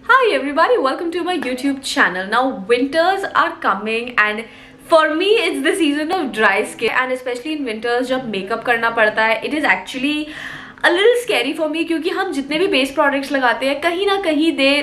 Hi everybody, welcome to my YouTube channel. Now winters are coming and for me it's the season of dry skin and especially in winters जब makeup करना पड़ता है it is actually a little scary for me क्योंकि हम जितने भी base products लगाते हैं कहीं ना कहीं they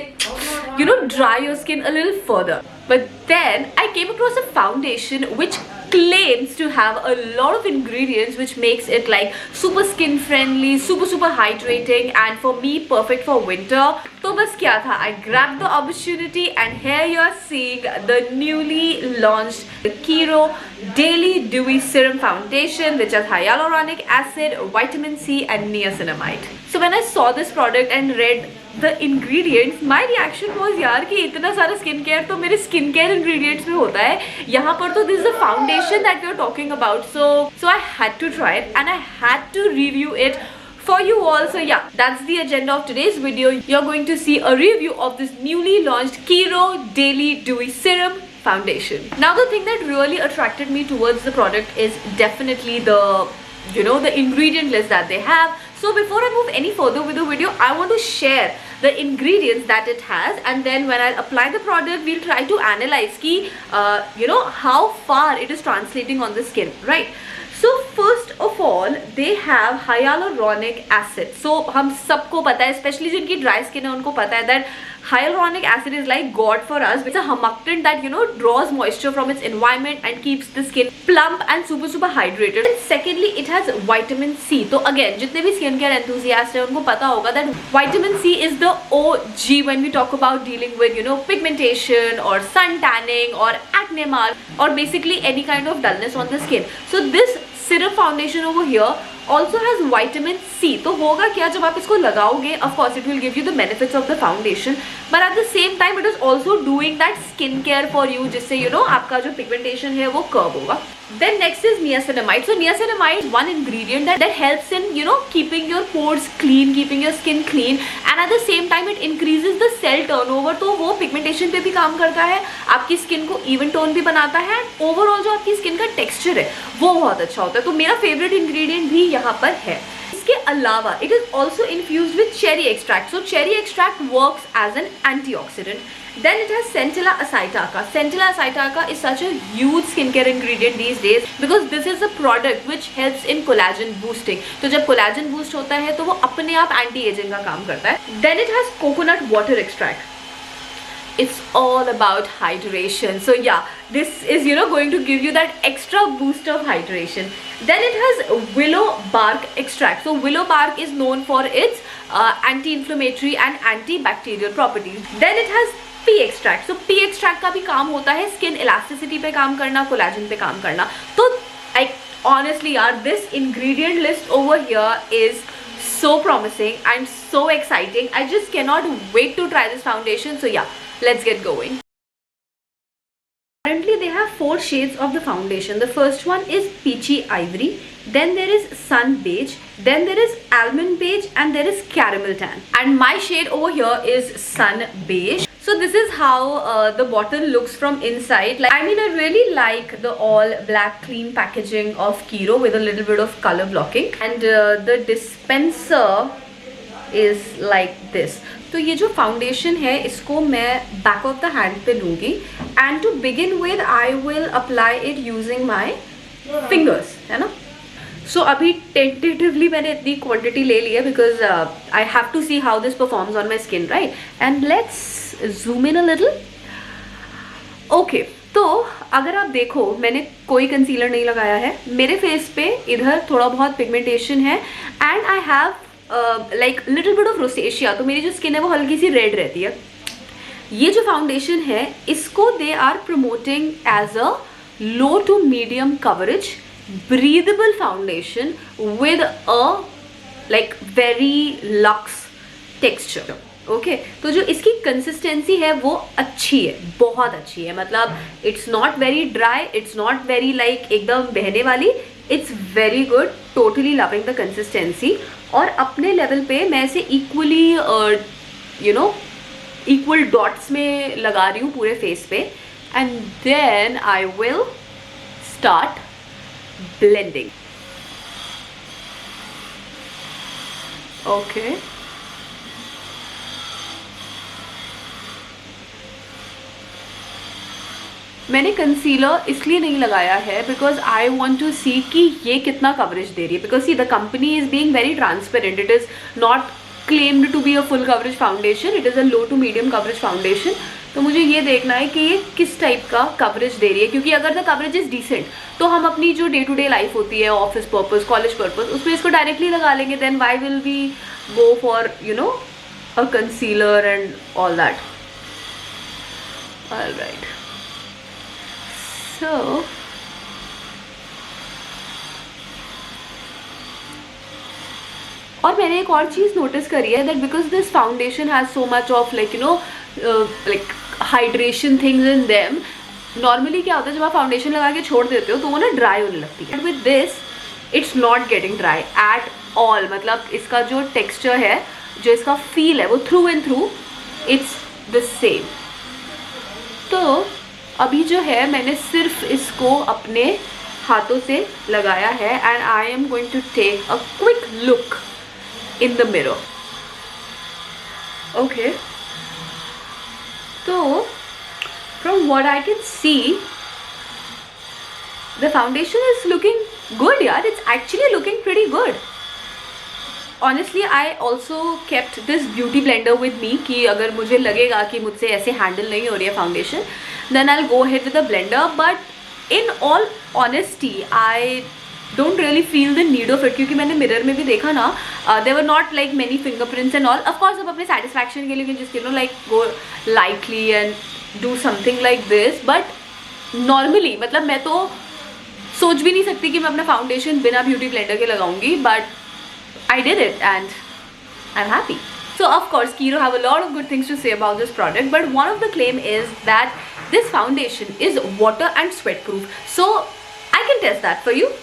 dry your skin a little further. But then I came across a foundation which claims to have a lot of ingredients which makes it like super skin friendly, super hydrating and for me perfect for winter. तो बस क्या था, I grabbed the opportunity and here you are seeing the newly launched Kiro Daily Dewy Serum Foundation which has hyaluronic acid, vitamin C and niacinamide. So when I saw this product and read the ingredients, my reaction was यार कि इतना सारा skin care तो मेरे skin care ingredients में होता है, यहाँ पर तो this is the foundation that we are talking about. So I had to try it and I had to review it for you all. So yeah, that's the agenda of today's video. You're going to see a review of this newly launched Kiro Daily Dewy Serum Foundation. Now the thing that really attracted me towards the product is definitely the ingredient list that they have. So before I move any further with the video, I want to share the ingredients that it has and then when I apply the product, we'll try to analyze ki, how far it is translating on the skin, right? So first of all, they have hyaluronic acid. So हम सबको पता है, especially जिनकी dry skin है उनको पता है that hyaluronic acid is like God for us. It's a humectant that draws moisture from its environment and keeps the skin plump and super hydrated. And secondly, it has vitamin C. So again, जितने भी skincare enthusiasts हैं उनको पता होगा that vitamin C is the OG when we talk about dealing with pigmentation or sun tanning or acne marks or basically any kind of dullness on the skin. So this serum foundation over here also has vitamin C. तो होगा क्या जब आप इसको लगाओगे, of course it will give you the benefits of the foundation, but at the same time it is also doing that skin care for you जिससे आपका जो pigmentation है वो curb होगा. Then next is niacinamide. So niacinamide is one ingredient that helps in keeping your pores clean, keeping your skin clean and at the same time it increases the cell turnover. तो वो pigmentation पे भी काम करता है, आपकी skin को even tone भी बनाता है, overall जो आपकी skin का texture है वो बहुत अच्छा होता है. तो मेरा favorite ingredient भी यहाँ पर है. इसके अलावा it is also infused with cherry extract. So cherry extract works as an antioxidant. Then it has Centella Acetaka. Centella Acetaka is such a huge skincare ingredient these days because this is a product which helps in collagen boosting. तो जब collagen boost होता है तो वो अपने आप anti aging का काम करता है. Then it has coconut water extract. It's all about hydration. So yeah, this is going to give you that extra boost of hydration. Then it has willow bark extract. So willow bark is known for its anti-inflammatory and antibacterial properties. Then it has P extract. So P extract का भी काम होता है skin elasticity पे काम करना, collagen पे काम करना. तो आई ऑनेस्टली यार this ingredient list over here is so promising and so exciting. I just cannot wait to try this foundation. So yeah, let's get going. Currently they have 4 shades of the foundation. The first one is peachy ivory, then there is sun beige, then there is almond beige and there is caramel tan. And my shade over here is sun beige. So this is how the bottle looks from inside. Like, I mean, I really like the all black clean packaging of Kiro with a little bit of color blocking. And the dispenser is like this. तो ये जो foundation है इसको मैं back of the hand पे लूँगी and to begin with I will apply it using my fingers, है ना. सो अभी टेंटेटिवली मैंने इतनी क्वांटिटी ले ली है because I have to see how this performs on my skin, right. And let's zoom in a little. Okay, तो अगर आप देखो मैंने कोई कंसीलर नहीं लगाया है, मेरे फेस पे इधर थोड़ा बहुत पिगमेंटेशन है and I have like little bit of rosacea. तो मेरी जो स्किन है वो हल्की सी रेड रहती है. ये जो फाउंडेशन है इसको they are promoting as a low to medium coverage breathable foundation with a like very luxe texture. ओके, तो जो इसकी कंसिस्टेंसी है वो अच्छी है, बहुत अच्छी है. मतलब it's not very dry, it's not very like एकदम बहने वाली. It's very good, totally loving the consistency. और अपने लेवल पे मैं इसे इक्वली इक्वल डॉट्स में लगा रही हूँ पूरे फेस पे and then I will start blending. Okay. मैंने कंसीलर इसलिए नहीं लगाया है because I want to see कि ये कितना कवरेज दे रही है, because see the company is being very transparent. It is not claimed to be a full coverage foundation, it is a low to medium coverage foundation. तो मुझे ये देखना है कि ये किस टाइप का कवरेज दे रही है, क्योंकि अगर द कवरेज इज डिसेंट तो हम अपनी जो डे टू डे लाइफ होती है, ऑफिस पर्पस, कॉलेज पर्पस, उसमें इसको डायरेक्टली लगा लेंगे. Then why will we go for you know a concealer and all that. Alright, so और मैंने एक और चीज़ नोटिस करी है that because this foundation has so much of like you know like hydration things in them. Normally क्या होता है जब आप फाउंडेशन लगा के छोड़ देते हो तो वो ना ड्राई होने लगती है. With this it's not getting dry at all. मतलब इसका जो टेक्स्चर है, जो इसका फील है, वो through and through it's the same. तो अभी जो है मैंने सिर्फ इसको अपने हाथों से लगाया है and I am going to take a quick look in the mirror. Okay, so from what I can see the foundation is looking good. Yeah, it's actually looking pretty good. Honestly, I also kept this beauty blender with me कि अगर मुझे लगेगा कि मुझसे ऐसे handle नहीं हो रही है foundation, then I'll go ahead with the blender. But in all honesty, I don't really feel the need of it, क्योंकि मैंने मिरर में भी देखा ना, there were not like many fingerprints and all. Of course, आप अपने satisfaction के लिए you can just you know like go lightly and do something like this. But normally मतलब मैं तो सोच भी नहीं सकती कि मैं अपना फाउंडेशन बिना ब्यूटी ब्लेंडर के लगाऊंगी, but I did it and I'm happy. So of course, Kiro have a lot of good things to say about this product, but one of the claim is that this foundation is water and sweat proof. So I can test that for you.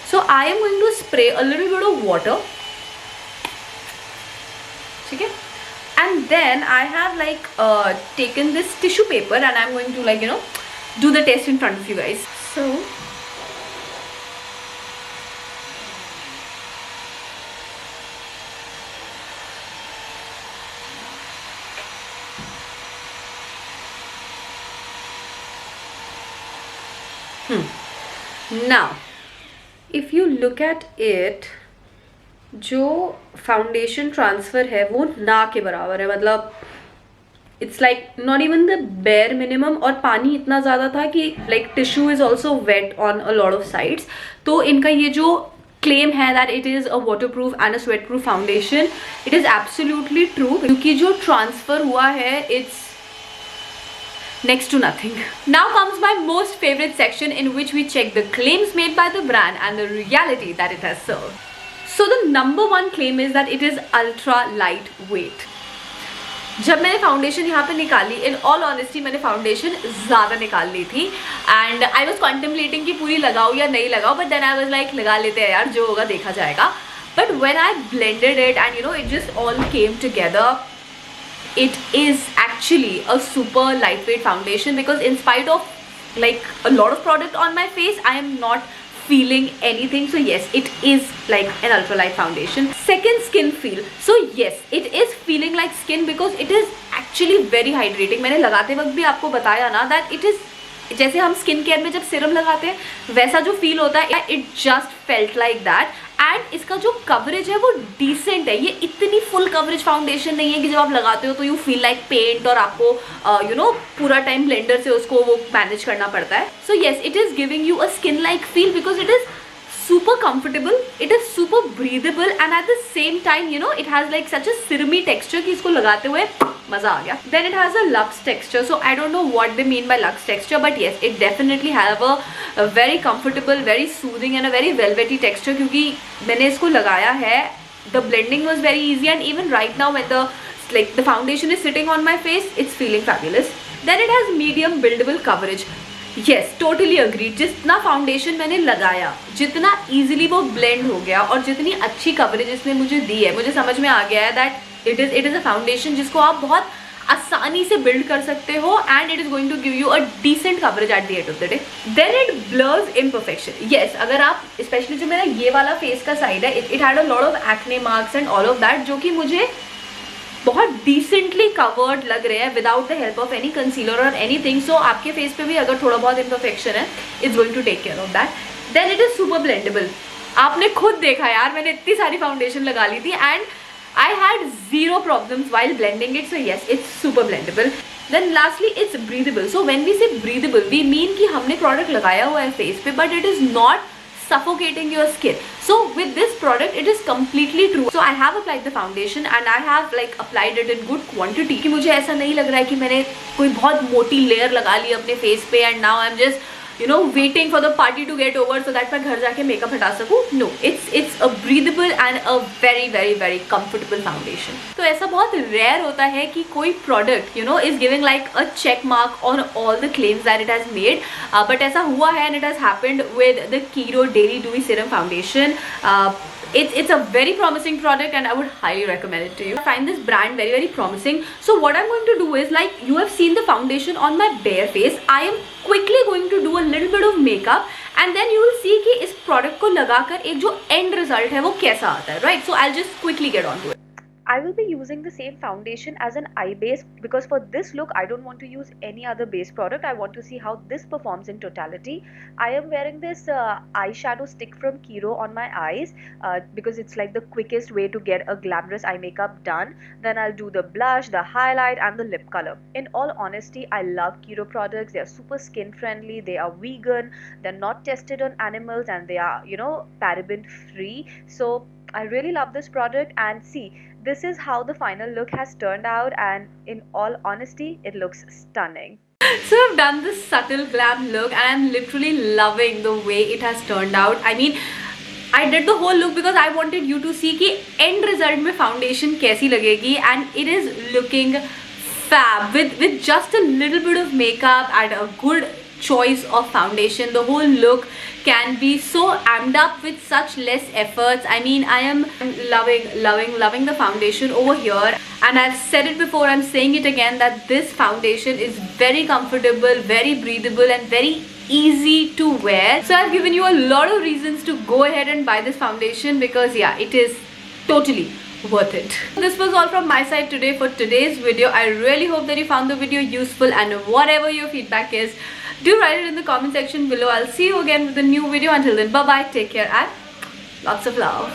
So I am going to spray a little bit of water, okay? And then I have like taken this tissue paper and I'm going to like you know do the test in front of you guys. So now if you look at it, जो foundation transfer है वो ना के बराबर है. मतलब it's like not even the bare minimum. और पानी इतना ज़्यादा था कि like tissue is also wet on a lot of sides. तो इनका ये जो क्लेम है that it is a waterproof and a sweatproof foundation, it is absolutely true, क्योंकि जो ट्रांसफ़र हुआ है it's next to nothing. Now comes my most favorite section in which we check the claims made by the brand and the reality that it has served. So the number one claim is that it is ultra lightweight. जब मैंने foundation यहाँ पे निकाली, in all honesty मैंने foundation ज़्यादा निकाल ली थी and I was contemplating कि पूरी लगाओ या नहीं लगाओ, but then I was like लगा लेते हैं यार, जो होगा देखा जाएगा. But when I blended it and you know it just all came together, it is actually a super lightweight foundation, because in spite of like a lot of product on my face, I am not feeling anything. So yes, it is like an ultralight foundation. Second, skin feel. So yes, it is feeling like skin because it is actually very hydrating. मैंने लगाते वक्त भी आपको बताया ना that it is जैसे हम skin care में जब सीरम लगाते हैं वैसा जो फील होता है, it just felt like that. And इसका जो कवरेज है वो डिसेंट है. ये इतनी फुल कवरेज फाउंडेशन नहीं है कि जब आप लगाते हो तो यू फील लाइक पेंट और आपको यू नो पूरा टाइम ब्लेंडर से उसको वो मैनेज करना पड़ता है. So yes, it is giving you a skin like feel because it is super comfortable, it is super breathable and at the same time you know it has like such a sirmy texture कि इसको लगाते हुए मज़ा आ गया. Then it has a luxe texture, so I don't know what they mean by luxe texture, but yes, it definitely have a very comfortable, very soothing and a very velvety texture. क्योंकि मैंने इसको लगाया है, the blending was very easy and even right now when the foundation is sitting on my face, it's feeling fabulous. Then it has medium buildable coverage. Yes, totally agree. जितना foundation मैंने लगाया, जितना easily वो blend हो गया और जितनी अच्छी कवरेज इसने मुझे दी है, मुझे समझ में आ गया है that it is a foundation जिसको आप बहुत आसानी से बिल्ड कर सकते हो and it is going to give you a decent coverage at the end of the day. Then it blurs imperfection. Yes, अगर आप स्पेशली जो मेरा ये वाला फेस का साइड है, it had a lot of acne marks and all of that, जो कि मुझे बहुत डिसेंटली कवर्ड लग रहे हैं without the help of any concealer और एनीथिंग. सो आपके फेस पे भी अगर थोड़ा बहुत इम्परफेक्शन है, it's going to take care of that. Then it is super blendable. आपने खुद देखा यार, मैंने इतनी सारी फाउंडेशन लगा ली थी and I had zero problems while blending it. So yes, it's super blendable. Then lastly, it's breathable. So when we say breathable, we mean कि हमने product लगाया हुआ है face पे, but it is not suffocating your skin. So with this product, it is completely true. So I have applied the foundation and I have like applied it in good quantity. कि मुझे ऐसा नहीं लग रहा है कि मैंने कोई बहुत मोटी layer लगा ली अपने face पे and now I'm just waiting for the party to get over so that मैं घर जाके makeup हटा सकूँ. No, it's a breathable and a very very very comfortable foundation. तो ऐसा बहुत rare होता है कि कोई product is giving like a check mark on all the claims that it has made. But ऐसा हुआ है and it has happened with the Kiro Daily Dewy Serum Foundation. It's a very promising product and I would highly recommend it to you. I find this brand very very promising. So what I'm going to do is, like you have seen the foundation on my bare face, I am quickly going to do a little bit of makeup and then you will see कि इस product को लगाकर एक जो end result है वो कैसा आता है, right? So I'll just quickly get on to it. I will be using the same foundation as an eye base because for this look I don't want to use any other base product. I want to see how this performs in totality. I am wearing this eyeshadow stick from Kiro on my eyes because it's like the quickest way to get a glamorous eye makeup done. Then I'll do the blush, the highlight and the lip color. In all honesty, I love Kiro products. They are super skin friendly, they are vegan, they're not tested on animals and they are paraben free. So I really love this product and see, this is how the final look has turned out and in all honesty, it looks stunning. So I've done this subtle glam look and I'm literally loving the way it has turned out. I mean, I did the whole look because I wanted you to see कि end result में foundation कैसी लगेगी and it is looking fab with just a little bit of makeup and a good choice of foundation. The whole look can be so amped up with such less efforts. I mean, I am loving the foundation over here and I've said it before, I'm saying it again, that this foundation is very comfortable, very breathable and very easy to wear. So I've given you a lot of reasons to go ahead and buy this foundation because yeah, it is totally worth it. This was all from my side today for today's video. I really hope that you found the video useful and whatever your feedback is, do write it in the comment section below. I'll see you again with a new video. Until then, bye bye, take care and lots of love.